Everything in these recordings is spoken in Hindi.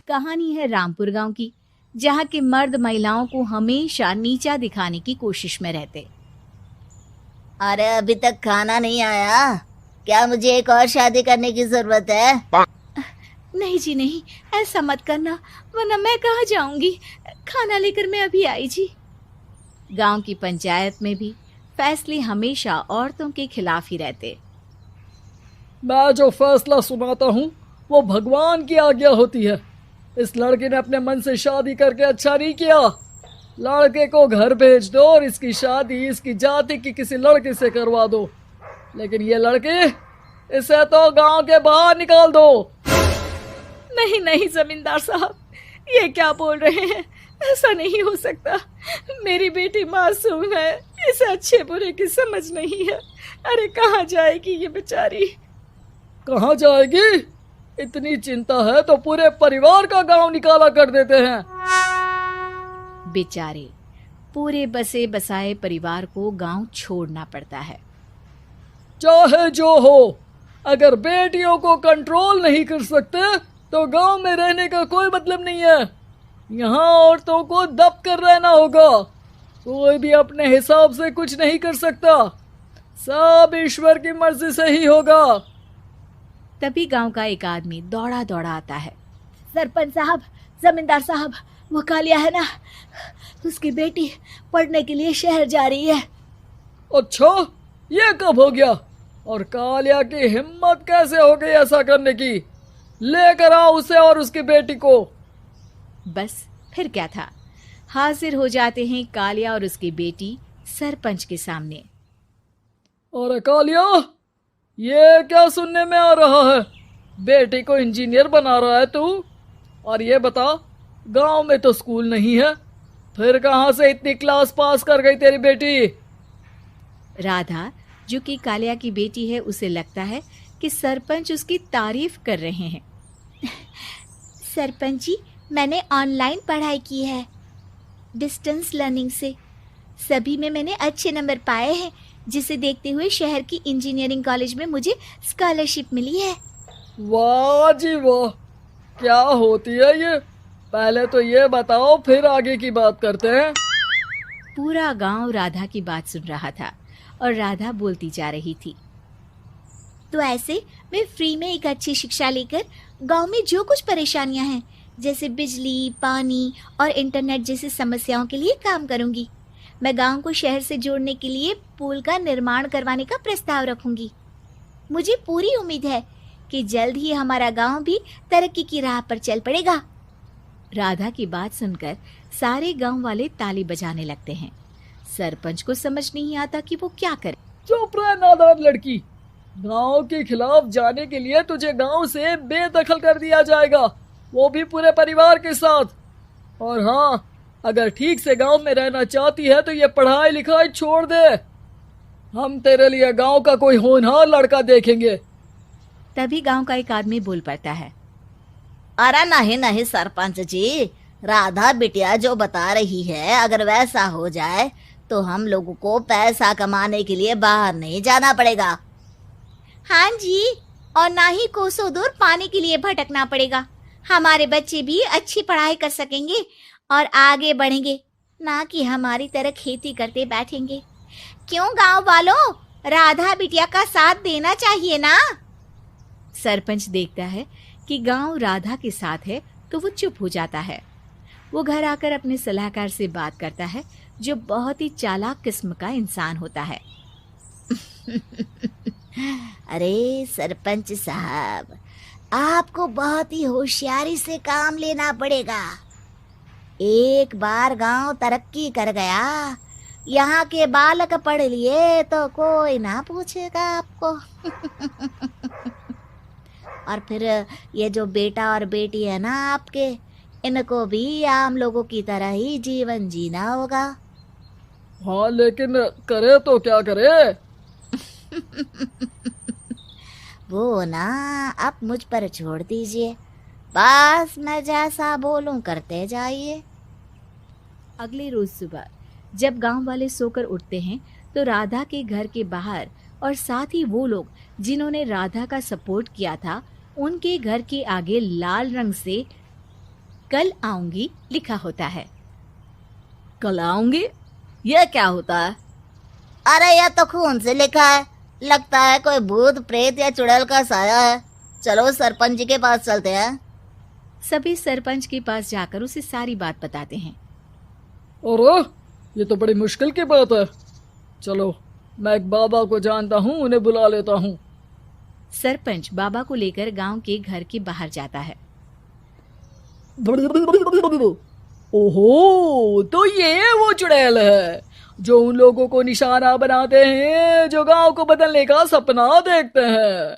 कहानी है रामपुर गांव की, जहां के मर्द महिलाओं को हमेशा नीचा दिखाने की कोशिश में रहते। अरे अभी तक खाना नहीं आया क्या? मुझे एक और शादी करने की जरूरत है। नहीं जी नहीं, ऐसा मत करना, वरना मैं कहाँ जाऊंगी। खाना लेकर मैं अभी आई जी। गांव की पंचायत में भी फैसले हमेशा औरतों के खिलाफ ही रहते। मैं जो फैसला सुनाता हूँ वो भगवान की आज्ञा होती है। इस लड़के ने अपने मन से शादी करके अच्छा नहीं किया। लड़के को घर भेज दो और इसकी शादी इसकी जाति की किसी लड़के से करवा दो। लेकिन ये लड़की, इसे तो गांव के बाहर निकाल दो। नहीं नहीं जमींदार साहब, ये क्या बोल रहे हैं? ऐसा नहीं हो सकता। मेरी बेटी मासूम है, इसे अच्छे बुरे की समझ नहीं है। अरे कहाँ जाएगी ये बेचारी? कहाँ जाएगी? इतनी चिंता है तो पूरे परिवार का गांव निकाला कर देते हैं। बेचारे पूरे बसे बसाए परिवार को गांव छोड़ना पड़ता है। चाहे जो हो, अगर बेटियों को कंट्रोल नहीं कर सकते तो गांव में रहने का कोई मतलब नहीं है। यहाँ औरतों को दब कर रहना होगा। कोई भी अपने हिसाब से कुछ नहीं कर सकता, सब ईश्वर की मर्जी से ही होगा। तभी गांव का एक आदमी दौड़ा दौड़ा आता है। सरपंच साहब, जमींदार साहब, वो कालिया है ना, उसकी बेटी पढ़ने के लिए शहर जा रही है। अच्छा, ये कब हो गया? और कालिया की हिम्मत कैसे हो गई ऐसा करने की? लेकर आओ उसे और उसकी बेटी को। बस फिर क्या था, हाजिर हो जाते हैं कालिया और उसकी बेटी सरपंच के सामने। अरे कालिया, ये क्या सुनने में आ रहा है? बेटी को इंजीनियर बना रहा है तू? और ये बता, गांव में तो स्कूल नहीं है, फिर कहां से इतनी क्लास पास कर गई तेरी बेटी? राधा, जो कि कालिया की बेटी है, उसे लगता है कि सरपंच उसकी तारीफ कर रहे हैं। सरपंच जी, मैंने ऑनलाइन पढ़ाई की है, डिस्टेंस लर्निंग से। सभी में मैंने अच्छे नंबर पाए हैं, जिसे देखते हुए शहर की इंजीनियरिंग कॉलेज में मुझे स्कॉलरशिप मिली है। वाह जी वाह, क्या होती है ये? पहले तो ये बताओ, फिर आगे की बात करते हैं। पूरा गांव राधा की बात सुन रहा था और राधा बोलती जा रही थी। तो ऐसे मैं फ्री में एक अच्छी शिक्षा लेकर गांव में जो कुछ परेशानियां हैं, जैसे बिजली, पानी और इंटरनेट जैसी समस्याओं के लिए काम करूंगी। मैं गांव को शहर से जोड़ने के लिए पुल का निर्माण करवाने का प्रस्ताव रखूंगी। मुझे पूरी उम्मीद है कि जल्द ही हमारा गांव भी तरक्की की राह पर चल पड़ेगा। राधा की बात सुनकर सारे गांव वाले ताली बजाने लगते हैं। सरपंच को समझ नहीं आता कि वो क्या करे। चुप रह नादान लड़की, गांव के खिलाफ जाने के लिए तुझे गांव से बेदखल कर दिया जाएगा, वो भी पूरे परिवार के साथ। और हाँ, अगर ठीक से गांव में रहना चाहती है तो ये पढ़ाई लिखाई छोड़ दे। हम तेरे लिए गांव का कोई होनहार लड़का देखेंगे। तभी गांव का एक आदमी बोल पड़ता है। अरे नहीं नहीं सरपंच जी, राधा बिटिया जो बता रही है, अगर वैसा हो जाए तो हम लोगों को पैसा कमाने के लिए बाहर नहीं जाना पड़ेगा। हाँ जी, और ना ही कोसों दूर पानी के लिए भटकना पड़ेगा। हमारे बच्चे भी अच्छी पढ़ाई कर सकेंगे और आगे बढ़ेंगे, ना कि हमारी तरह खेती करते बैठेंगे। क्यों गांव वालों, राधा बिटिया का साथ देना चाहिए ना। सरपंच देखता है कि गांव राधा के साथ है तो वो चुप हो जाता है। वो घर आकर अपने सलाहकार से बात करता है, जो बहुत ही चालाक किस्म का इंसान होता है। अरे सरपंच साहब, आपको बहुत ही होशियारी से काम लेना पड़ेगा। एक बार गांव तरक्की कर गया, यहाँ के बालक पढ़ लिए तो कोई ना पूछेगा आपको। और फिर ये जो बेटा और बेटी है ना आपके, इनको भी आम लोगों की तरह ही जीवन जीना होगा। हाँ, लेकिन करे तो क्या करे? वो ना आप मुझ पर छोड़ दीजिए, बस मैं जैसा बोलूं करते जाइए। अगले रोज सुबह जब गांव वाले सोकर उठते हैं तो राधा के घर के बाहर और साथ ही वो लोग जिन्होंने राधा का सपोर्ट किया था, उनके घर के आगे लाल रंग से कल आऊंगी लिखा होता है। कल आऊंगी, यह क्या होता है? अरे यह तो खून से लिखा है, लगता है कोई भूत प्रेत या चुड़ैल का साया है। चलो सरपंच जी के पास चलते हैं। सभी सरपंच के पास जाकर उसे सारी बात बताते हैं। अरे ये तो बड़ी मुश्किल की बात है। चलो मैं एक बाबा को जानता हूँ, उन्हें बुला लेता हूँ। सरपंच बाबा को लेकर गांव के घर के बाहर जाता है। ओहो, तो ये वो चुड़ैल है जो उन लोगों को निशाना बनाते हैं जो गांव को बदलने का सपना देखते हैं।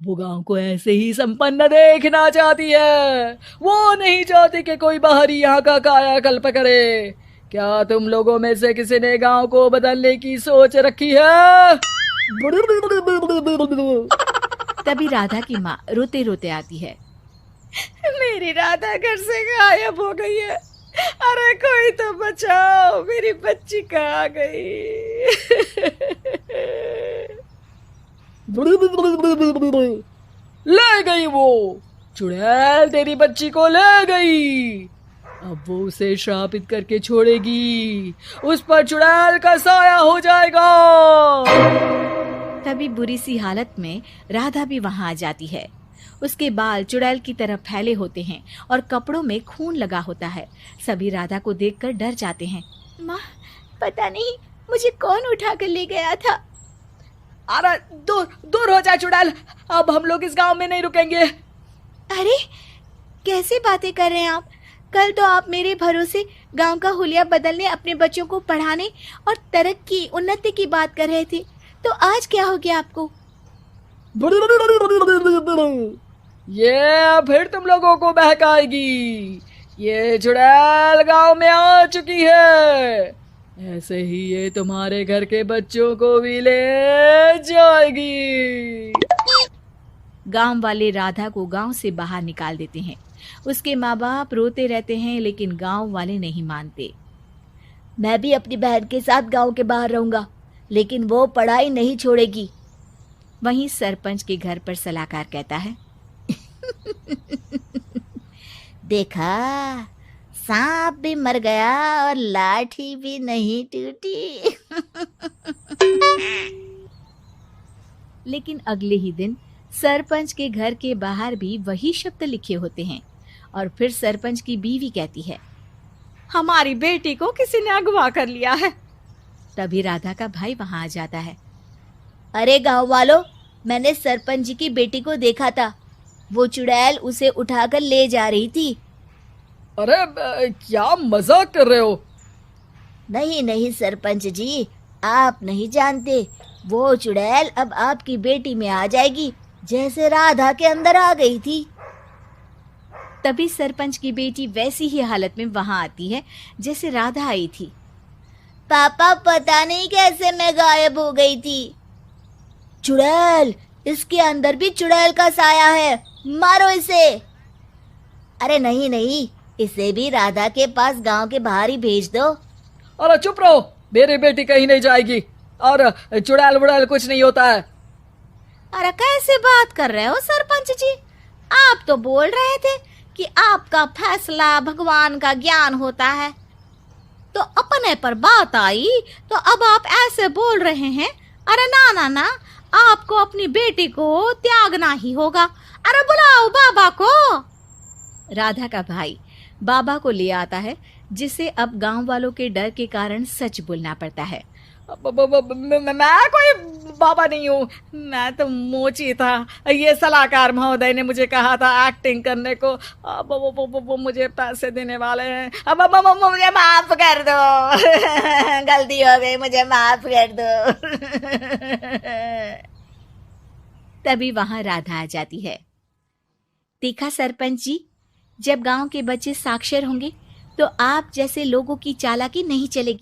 वो गांव को ऐसे ही संपन्न देखना चाहती है, वो नहीं चाहती कि कोई बाहरी यहाँ का कायाकल्प करे। क्या तुम लोगों में से किसी ने गांव को बदलने की सोच रखी है? तभी राधा की माँ रोते रोते आती है। मेरी राधा घर से गायब हो गई है। अरे कोई तो बचाओ, मेरी बच्ची कहाँ गई? ले गई वो चुड़ैल, तेरी बच्ची को ले गई। अब वो उसे श्रापित करके छोड़ेगी, उस पर चुड़ैल का साया हो जाएगा। तभी बुरी सी हालत में राधा भी वहां आ जाती है। उसके बाल चुड़ैल की तरह फैले होते हैं और कपड़ों में खून लगा होता है। सभी राधा को देखकर डर जाते हैं। माँ, पता नहीं मुझे कौन उठा कर ले गया था। अरे दूर दूर हो जा चुड़ैल, अब हम लोग इस गांव में नहीं रुकेंगे। अरे कैसे बातें कर रहे हैं आप? कल तो आप मेरे भरोसे गांव का हुलिया बदलने, अपने बच्चों को पढ़ाने और तरक्की उन्नति की बात कर रहे थे, तो आज क्या हो गया आपको? ये फिर तुम लोगों को बहकाएगी। ये चुड़ैल गांव में आ चुकी है, ऐसे ही ये तुम्हारे घर के बच्चों को भी ले जाएगी। गांव वाले राधा को गांव से बाहर निकाल देते हैं। उसके माँ बाप रोते रहते हैं, लेकिन गांव वाले नहीं मानते। मैं भी अपनी बहन के साथ गांव के बाहर रहूंगा, लेकिन वो पढ़ाई नहीं छोड़ेगी। वहीं सरपंच के घर पर सलाहकार कहता है। देखा, सांप भी मर गया और लाठी भी नहीं टूटी। लेकिन अगले ही दिन सरपंच के घर के बाहर भी वही शब्द लिखे होते हैं। और फिर सरपंच की बीवी कहती है, हमारी बेटी को किसी ने अगवा कर लिया है। तभी राधा का भाई वहां आ जाता है। अरे गांव वालों, मैंने सरपंच जी की बेटी को देखा था। वो चुड़ैल उसे उठाकर ले जा रही थी। अरे क्या मजाक कर रहे हो? नहीं नहीं सरपंच जी, आप नहीं जानते। वो चुड़ैल अब आपकी बेटी में आ जाएगी, जैसे राधा के अंदर आ गई थी। तभी सरपंच की बेटी वैसी ही हालत में वहां आती है जैसे राधा आई थी। पापा, पता नहीं कैसे मैं गायब हो गई थी। चुड़ैल, इसके अंदर भी चुड़ैल का साया है, मारो इसे। अरे नहीं नहीं, इसे भी राधा के पास गांव के बाहर ही भेज दो। अरे चुप रहो, मेरी बेटी कहीं नहीं जाएगी और चुड़ैल वुड़ैल कुछ नहीं होता है। अरे कैसे बात कर रहे हो सरपंच जी? आप तो बोल रहे थे कि आपका फैसला भगवान का ज्ञान होता है, तो अपने पर बात आई तो अब आप ऐसे बोल रहे हैं। अरे ना ना ना, आपको अपनी बेटी को त्यागना ही होगा। अरे बुलाओ बाबा को। राधा का भाई बाबा को ले आता है, जिसे अब गांव वालों के डर के कारण सच बोलना पड़ता है। मैं कोई बाबा नहीं हूँ, मैं तो मोची था। ये सलाहकार महोदय ने मुझे कहा था एक्टिंग करने को। अब वो मुझे पैसे देने वाले हैं। अब मुझे माफ कर दो। गलती हो गई, मुझे माफ कर दो। तभी वहां राधा आ जाती है। देखा सरपंच जी, जब गांव के बच्चे साक्षर होंगे तो आप जैसे लोगों की चालाकी नहीं चलेगी।